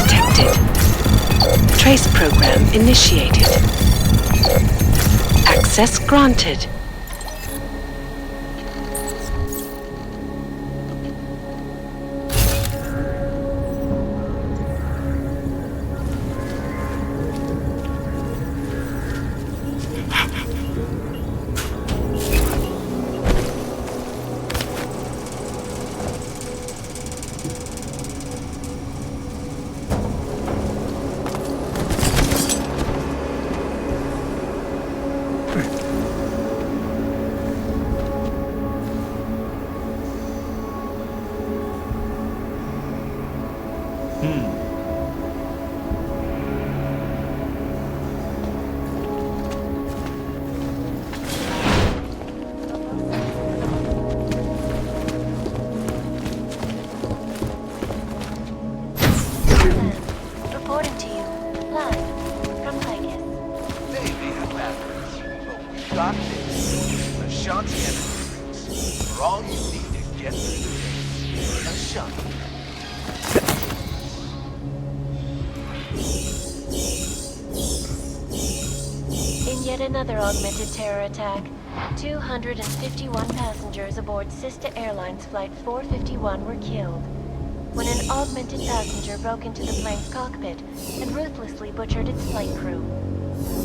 detected. Trace program initiated. Access granted. Another augmented terror attack. 251 passengers aboard Sister Airlines Flight 451 were killed when an augmented passenger broke into the plane's cockpit and ruthlessly butchered its flight crew.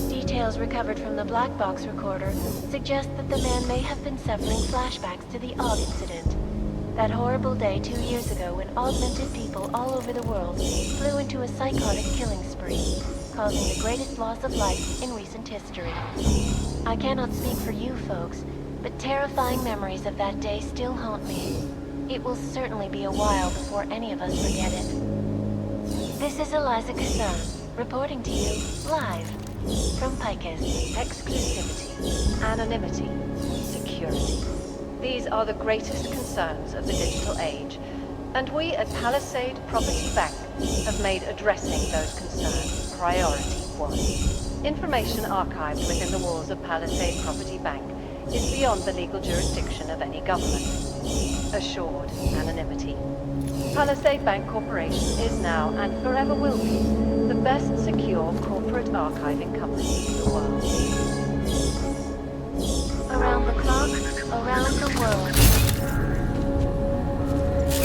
Details recovered from the black box recorder suggest that the man may have been suffering flashbacks to the AUG incident. That horrible day 2 years ago when augmented people all over the world flew into a psychotic killing spree, causing the greatest loss of life in recent history. I cannot speak for you folks, but terrifying memories of that day still haunt me. It will certainly be a while before any of us forget it. This is Eliza Kassan, reporting to you live from Picus. Exclusivity, anonymity, security. These are the greatest concerns of the digital age, and we at Palisade Property Bank have made addressing those concerns priority one. Information archived within the walls of Palisade Property Bank is beyond the legal jurisdiction of any government. Assured anonymity. Palisade Bank Corporation is now and forever will be the best secure corporate archiving company in the world. Around the clock, around the world.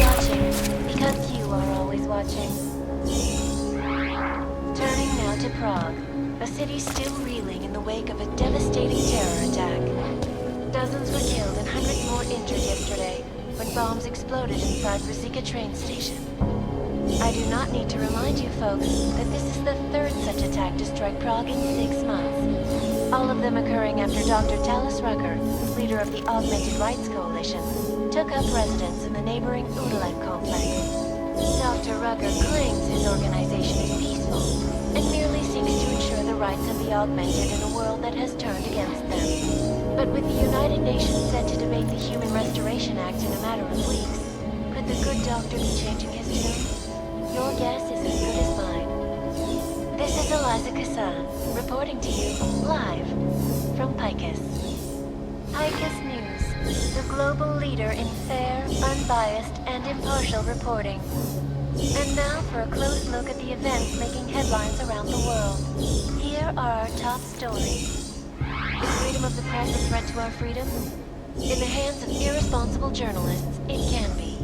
Watching, because you are always watching. Turning now to Prague, a city still reeling in the wake of a devastating terror attack. Dozens were killed and hundreds more injured yesterday when bombs exploded inside Ruzicka train station. I do not need to remind you folks that this is the third such attack to strike Prague in 6 months. All of them occurring after Dr. Talis Rucker, leader of the Augmented Rights Coalition, took up residence in the neighboring Udalek complex. Dr. Rucker claims his organization is peaceful and merely seeks to ensure the rights of the augmented in a world that has turned against them. But with the United Nations set to debate the Human Restoration Act in a matter of weeks, could the good doctor be changing his tune? Your guess is as good as mine. This is Eliza Kassan, reporting to you live from Picus. Picus News, the global leader in fair, unbiased, and impartial reporting. And now for a close look at the events making headlines around the world. Here are our top stories. Is freedom of the press a threat to our freedom? In the hands of irresponsible journalists, it can be.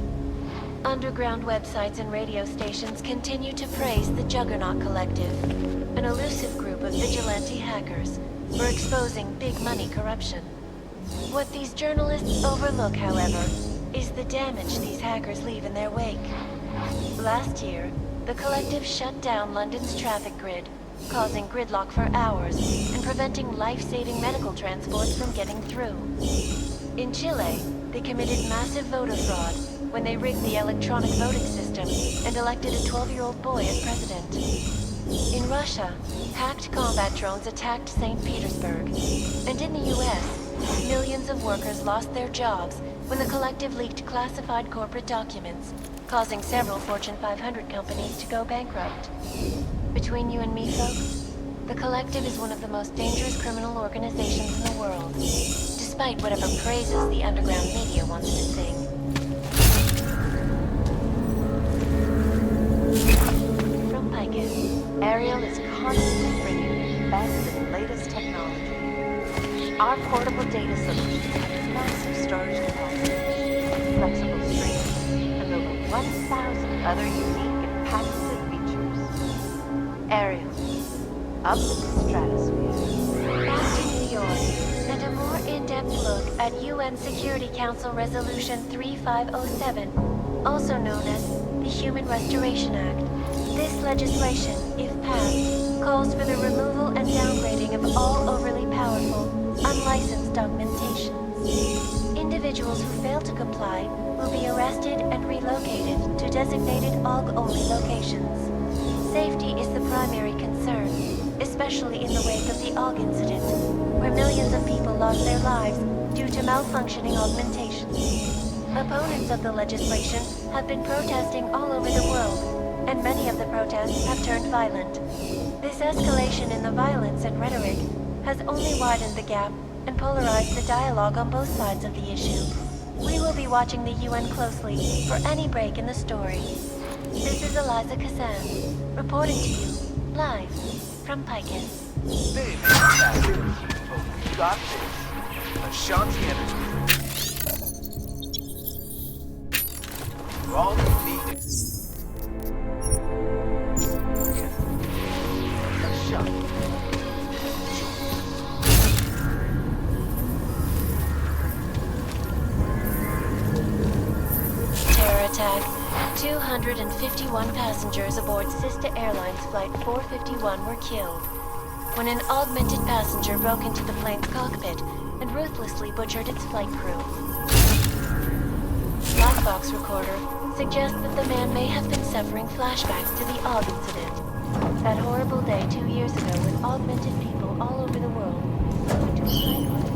Underground websites and radio stations continue to praise the Juggernaut Collective, an elusive group of vigilante hackers, for exposing big money corruption. What these journalists overlook, however, is the damage these hackers leave in their wake. Last year, the Collective shut down London's traffic grid, causing gridlock for hours and preventing life-saving medical transports from getting through. In Chile, they committed massive voter fraud when they rigged the electronic voting system and elected a 12-year-old boy as president. In Russia, hacked combat drones attacked St. Petersburg. And in the US, millions of workers lost their jobs when the Collective leaked classified corporate documents, causing several Fortune 500 companies to go bankrupt. Between you and me, folks, the Collective is one of the most dangerous criminal organizations in the world, despite whatever praises the underground media wants to sing. From constantly bringing best and latest technology. Our portable data solutions have massive storage capacity, flexible streams, and over 1,000 other unique and patented features. Ariel, up in the stratosphere. Back to New York, and a more in-depth look at UN Security Council Resolution 3507, also known as the Human Restoration Act. This legislation, if passed, calls for the removal and downgrading of all overly powerful, unlicensed augmentations. Individuals who fail to comply will be arrested and relocated to designated AUG-only locations. Safety is the primary concern, especially in the wake of the AUG incident, where millions of people lost their lives due to malfunctioning augmentations. Opponents of the legislation have been protesting all over the world, and many of the protests have turned violent. This escalation in the violence and rhetoric has only widened the gap and polarized the dialogue on both sides of the issue. We will be watching the UN closely for any break in the story. This is Eliza Kazan, reporting to you, live from Picus. Baby, we got this. Ashanti Energy. All you need is Ashanti. Terror attack. 251 passengers aboard Sister Airlines Flight 451 were killed when an augmented passenger broke into the plane's cockpit and ruthlessly butchered its flight crew. Black box recorder suggests that the man may have been suffering flashbacks to the AUG incident. That horrible day 2 years ago when augmented people all over the world went to a psychotic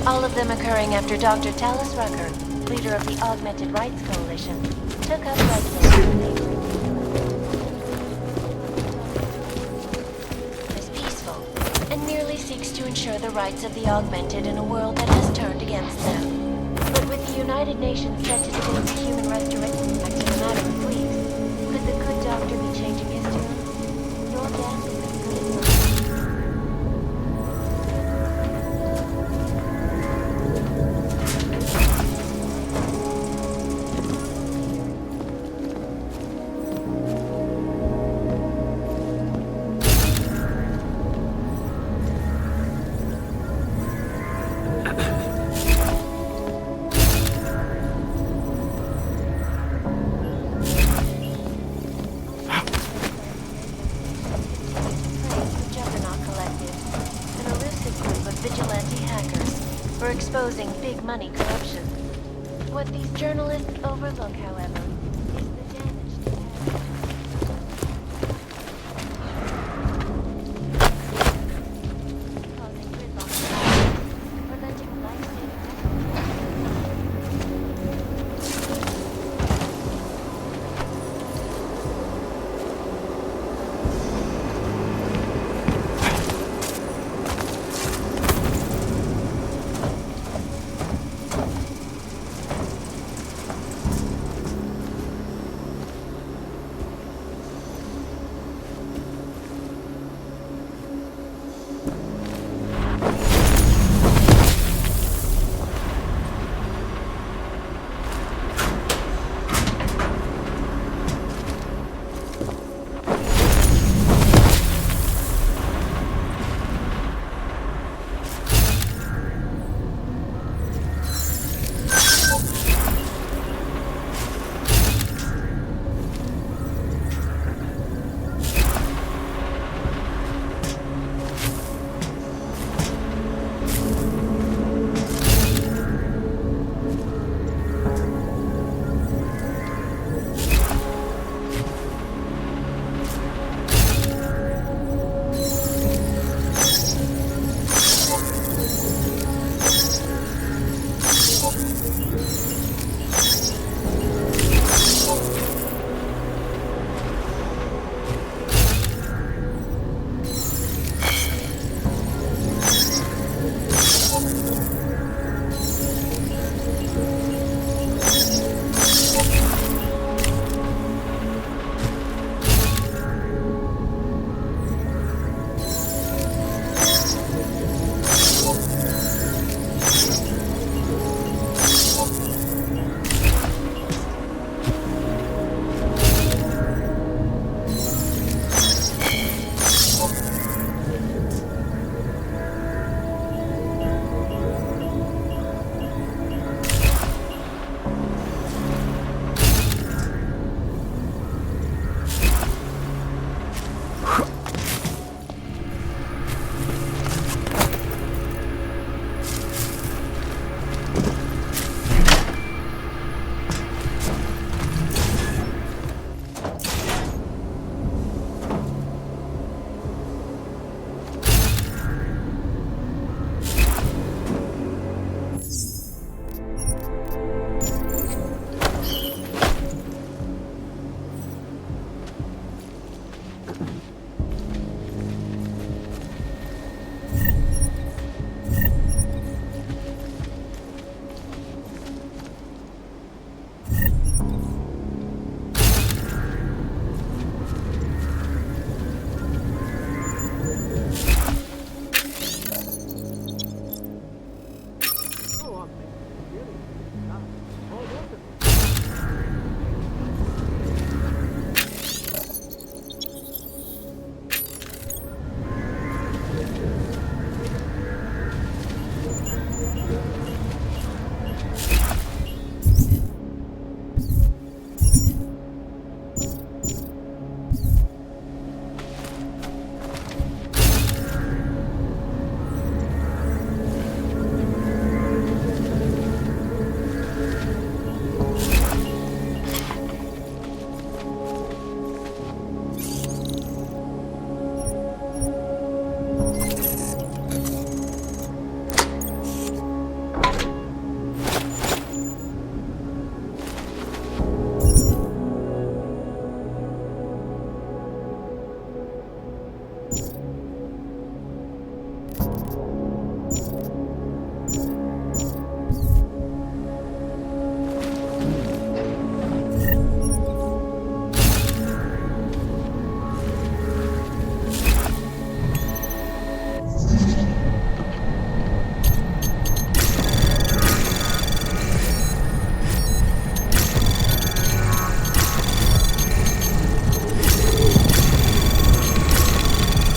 all of them occurring after Dr. Talis Rucker, leader of the Augmented Rights Coalition, took up residence is peaceful and merely seeks to ensure the rights of the augmented in a world that has turned against them. But with the United Nations set to debate the Human Restoration Act in a matter of weeks, could the good doctor be changing his tune? Your guess is as good as mine. for exposing big money corruption. What these journalists overlook, however, is the damage to health. Causing gridlock, preventing life-saving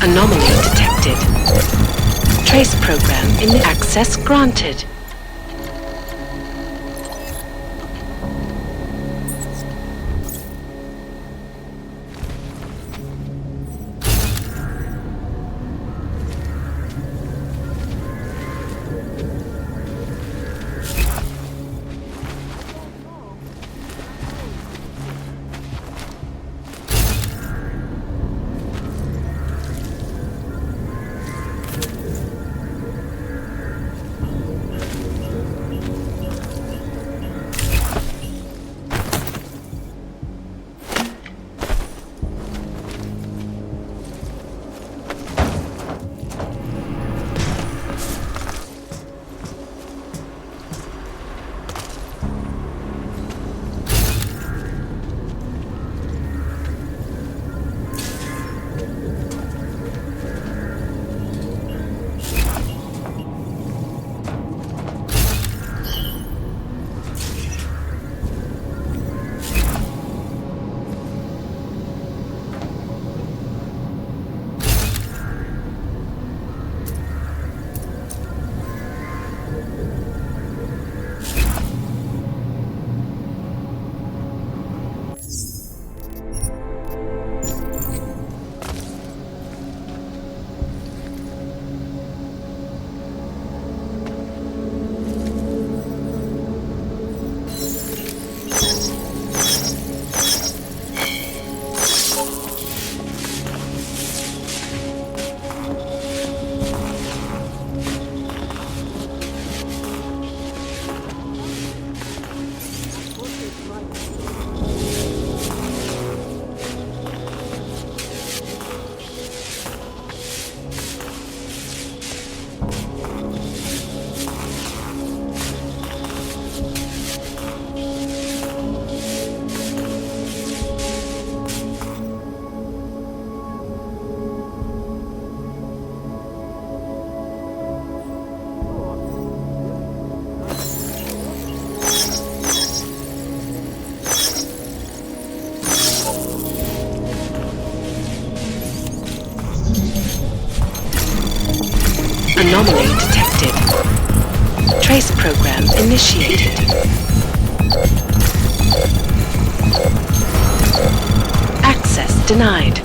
Anomaly detected. Trace program in access granted. Anomaly detected. Trace program initiated. Access denied.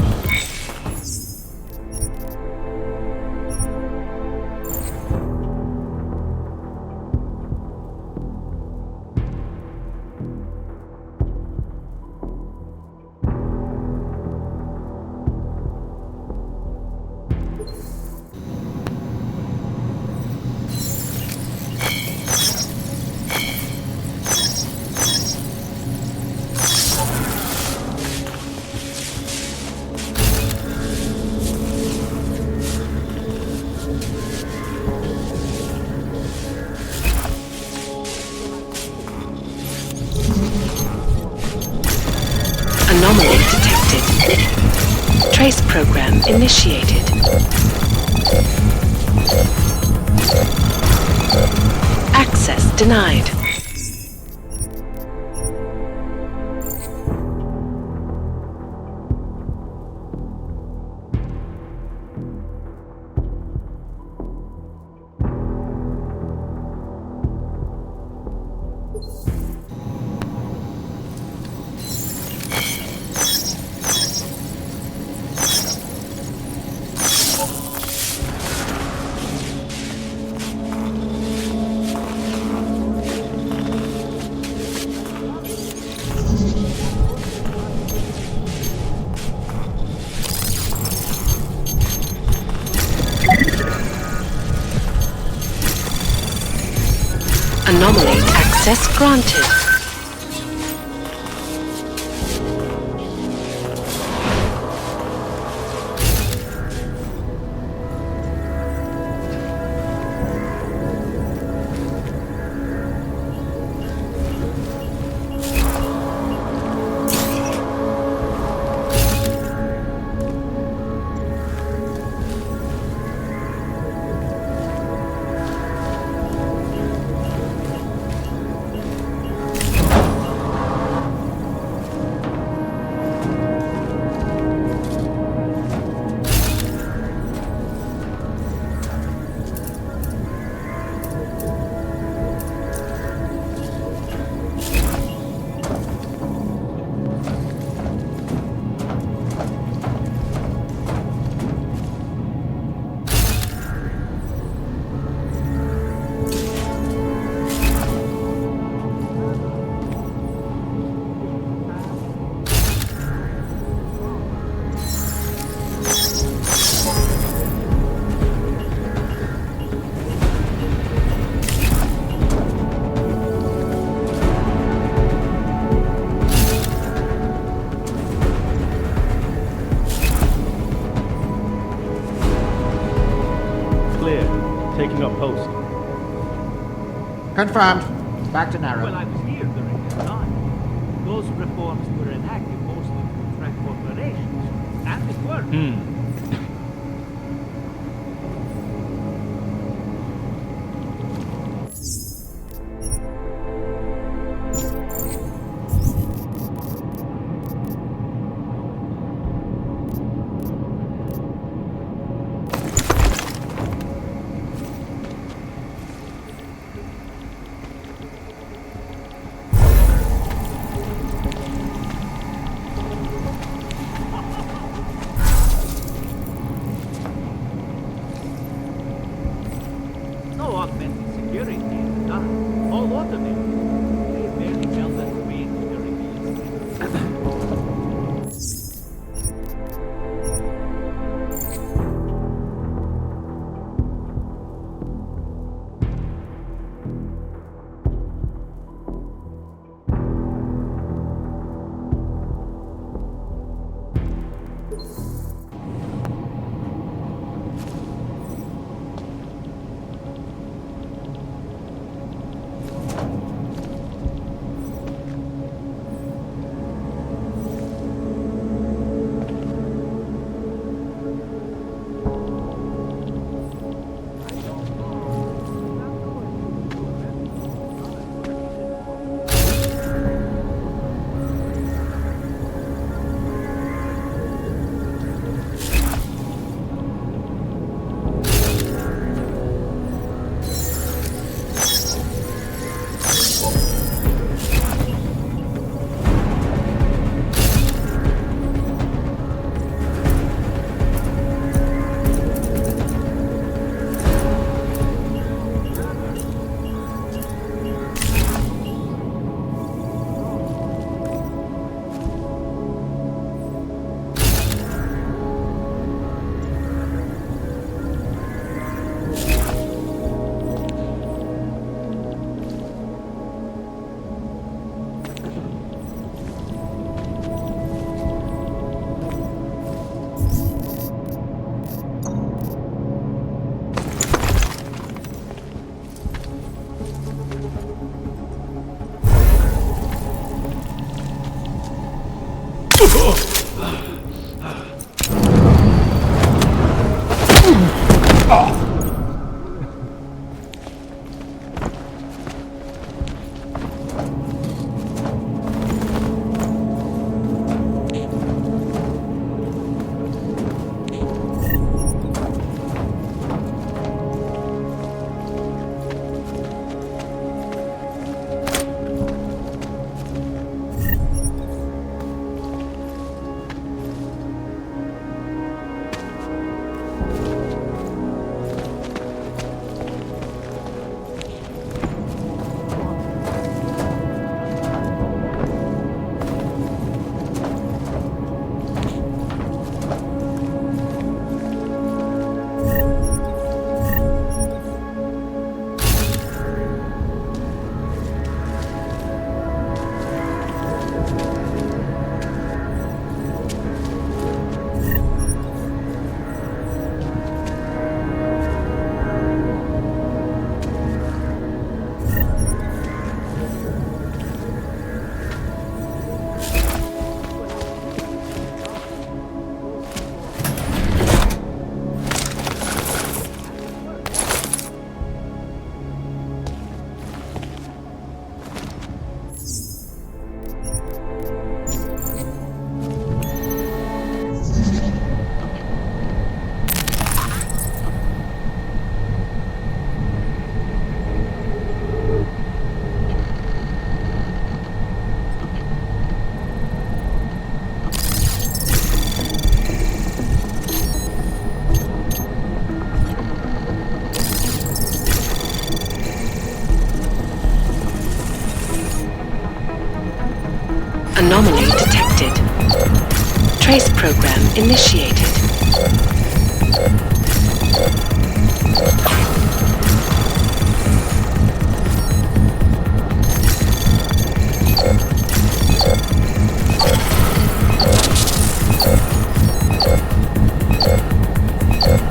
Anomaly detected. Trace program initiated. Access denied. Anomaly access granted. Taking up post. Confirmed. Back to Narrow. Well, I was here during this time. Those reforms were enacted mostly to protect corporations. And it worked. No augmented security is done. All automated. They barely felt that range during the incident. Anomaly detected. Trace program initiated.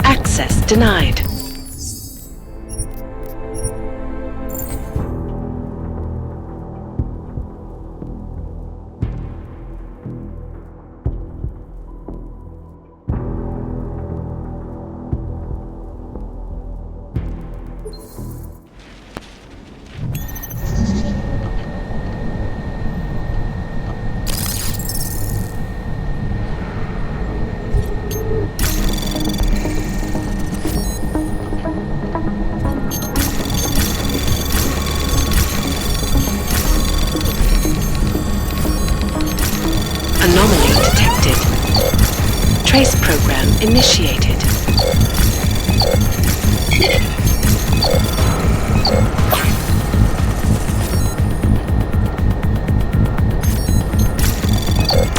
Access denied. Anomaly detected. Trace program initiated.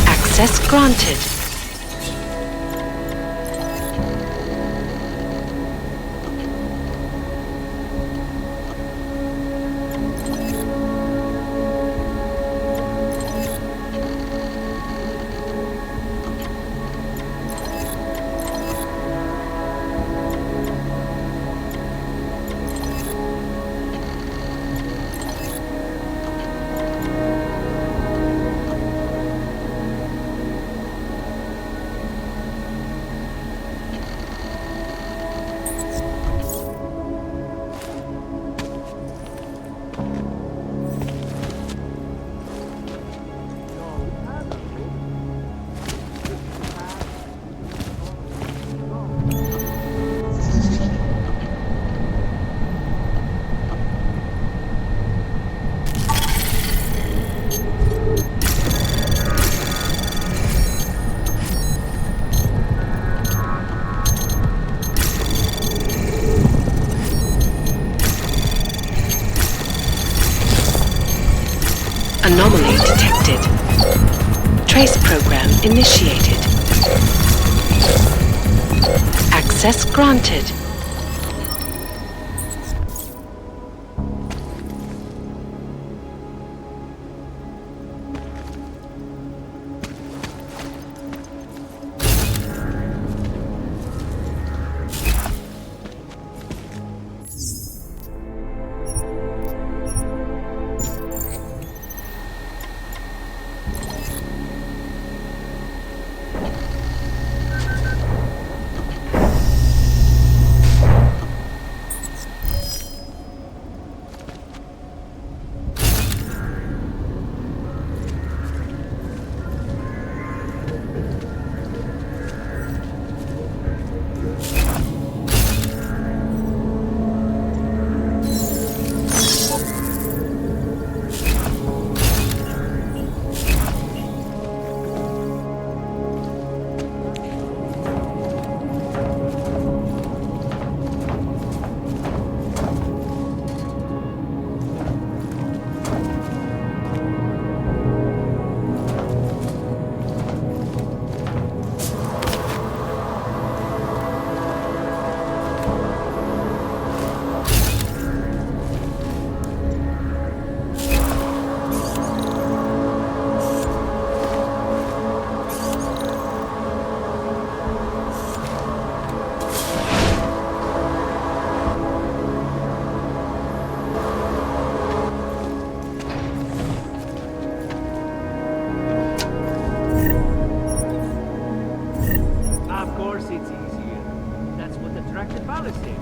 Access granted. Anomaly detected. Trace program initiated. Access granted.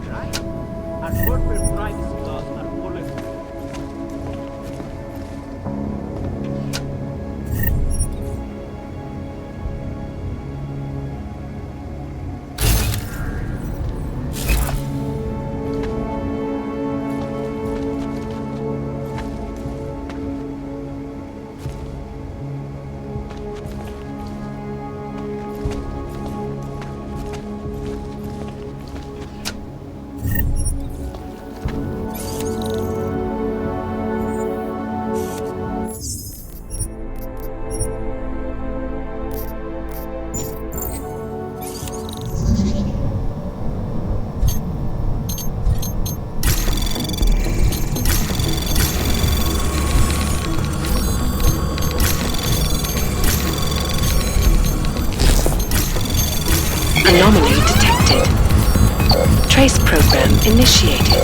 right? Our corporate privacy laws are bulletproof. Anomaly detected. Trace program initiated.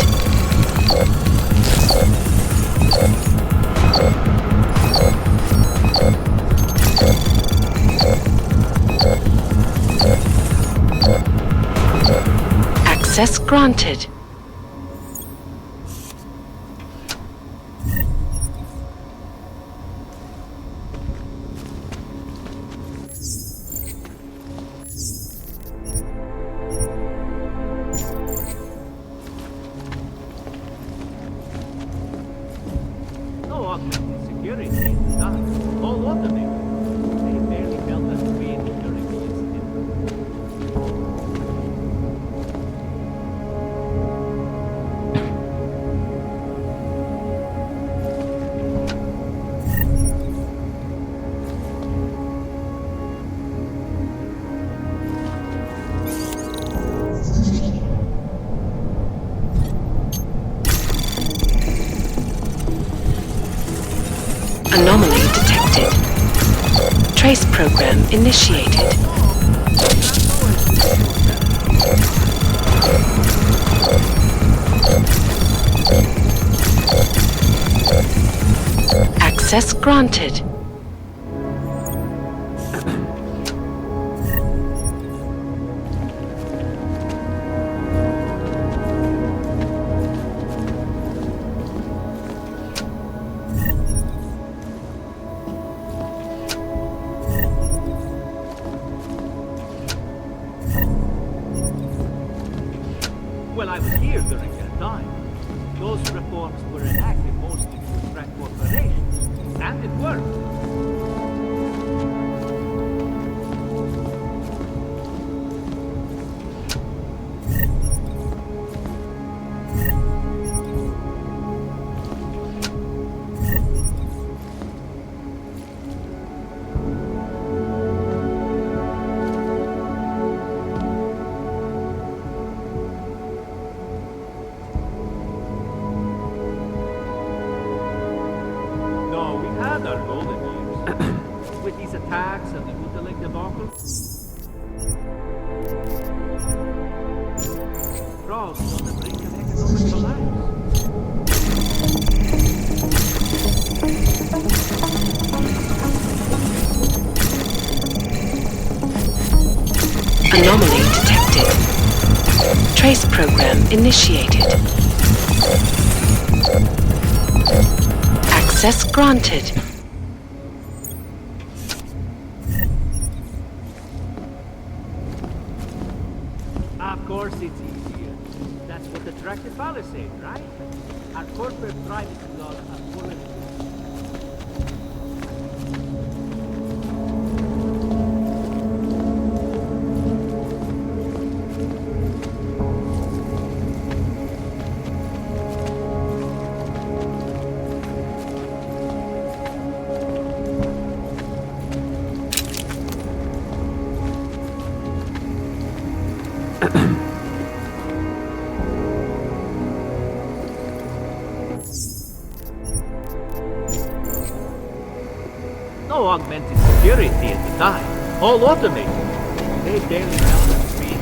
Access granted. No augmented security is done. All automated. They barely felt us breathe during the incident. Anomaly detected. Trace program initiated. Access granted. Well, I was here during that time. Those reforms were enacted mostly to attract corporations, and it worked. No, we had our golden years. With these attacks and the Uteling debacle. Crossed on the brink of economic collapse. Anomaly detected. Trace program initiated. Access granted. Of course it's easier. That's what attracted Palisade, right? Our corporate privacy laws are bulletproof. No augmented security at the time. All automated. They barely held us breathe.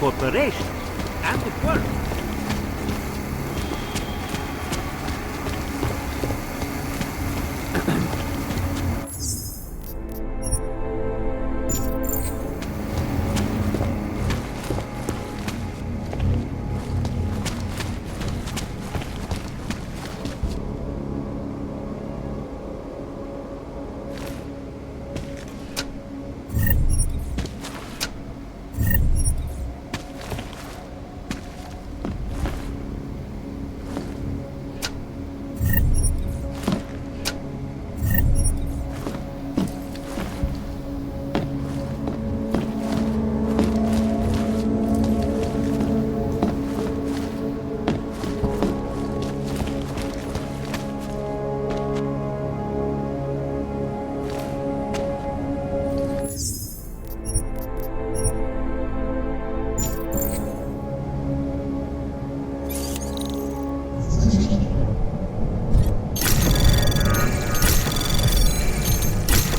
corporations, and it worked.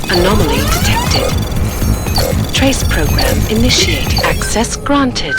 Anomaly detected. Trace program initiated. Access granted.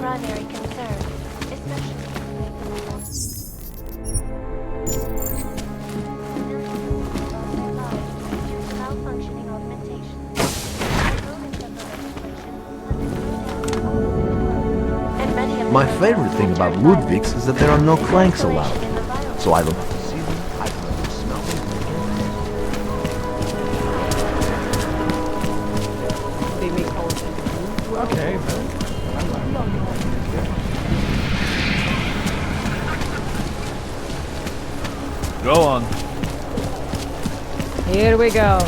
primary concern, especially malfunctioning augmentation. My favorite thing about Ludwig's is that there are no cranks allowed. So I don't have to see them, I don't have to smell them, Go on. Here we go.